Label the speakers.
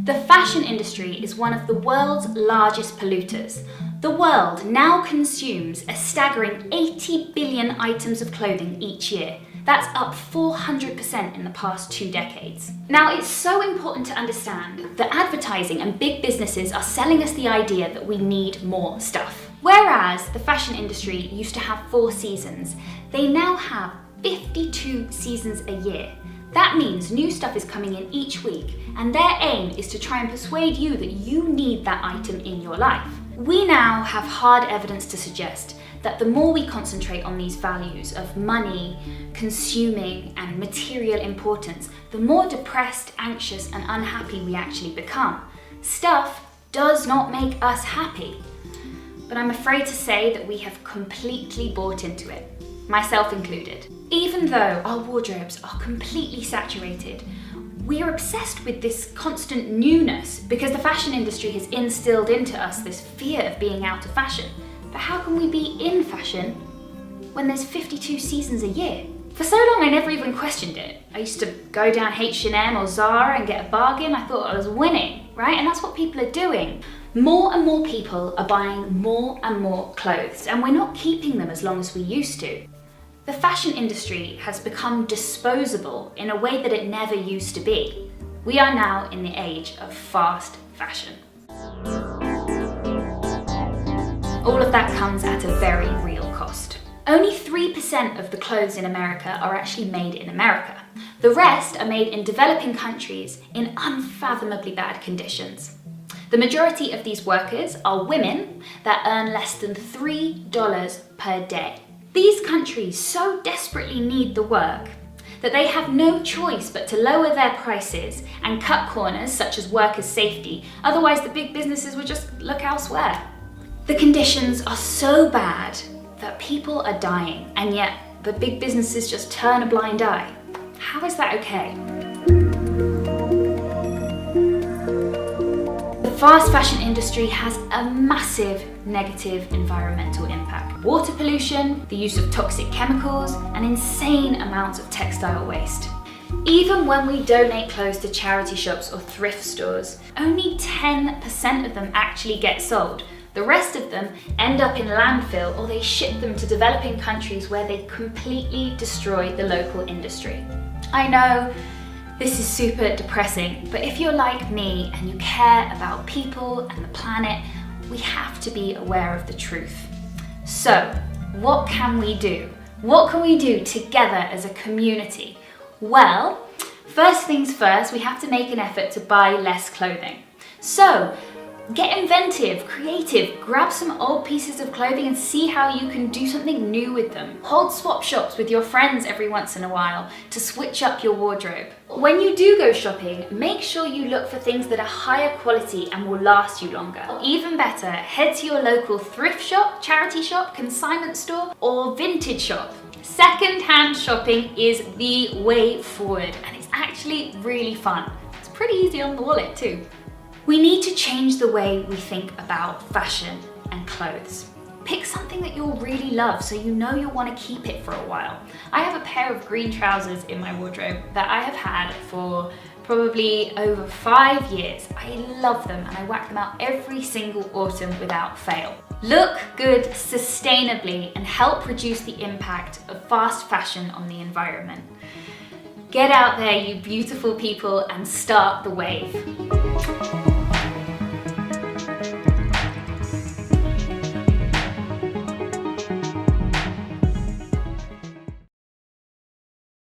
Speaker 1: The fashion industry is one of the world's largest polluters. The world now consumes a staggering 80 billion items of clothing each year. That's up 400% in the past 2 decades. Now, it's so important to understand that advertising and big businesses are selling us the idea that we need more stuff. Whereas the fashion industry used to have 4 seasons, they now have 52 seasons a year. That means new stuff is coming in each week, and their aim is to try and persuade you that you need that item in your life. We now have hard evidence to suggest that the more we concentrate on these values of money, consuming, and material importance, the more depressed, anxious, and unhappy we actually become. Stuff does not make us happy. But I'm afraid to say that we have completely bought into it, myself included. Even though our wardrobes are completely saturated, we are obsessed with this constant newness because the fashion industry has instilled into us this fear of being out of fashion. But how can we be in fashion when there's 52 seasons a year? For so long I never even questioned it. I used to go down H&M or Zara and get a bargain. I thought I was winning, right? And that's what people are doing. More and more people are buying more and more clothes, and we're not keeping them as long as we used to. The fashion industry has become disposable in a way that it never used to be. We are now in the age of fast fashion. All of that comes at a very real cost. Only 3% of the clothes in America are actually made in America. The rest are made in developing countries in unfathomably bad conditions. The majority of these workers are women that earn less than $3 per day. These countries so desperately need the work that they have no choice but to lower their prices and cut corners such as workers' safety, otherwise the big businesses would just look elsewhere. The conditions are so bad that people are dying, and yet the big businesses just turn a blind eye. How is that okay? The fast fashion industry has a massive negative environmental impact. Water pollution, the use of toxic chemicals, and insane amounts of textile waste. Even when we donate clothes to charity shops or thrift stores, only 10% of them actually get sold. The rest of them end up in landfill, or they ship them to developing countries where they completely destroy the local industry. I know this is super depressing, but if you're like me and you care about people and the planet, we have to be aware of the truth. So, what can we do? What can we do together as a community? Well, first things first, we have to make an effort to buy less clothing. So, get inventive, creative, grab some old pieces of clothing and see how you can do something new with them. Hold swap shops with your friends every once in a while to switch up your wardrobe. When you do go shopping, make sure you look for things that are higher quality and will last you longer. Or even better, head to your local thrift shop, charity shop, consignment store, or vintage shop. Second-hand shopping is the way forward, and it's actually really fun. It's pretty easy on the wallet too. We need to change the way we think about fashion and clothes. Pick something that you'll really love so you know you'll want to keep it for a while. I have a pair of green trousers in my wardrobe that I have had for probably over 5 years. I love them and I whack them out every single autumn without fail. Look good sustainably and help reduce the impact of fast fashion on the environment. Get out there, you beautiful people, and start the wave.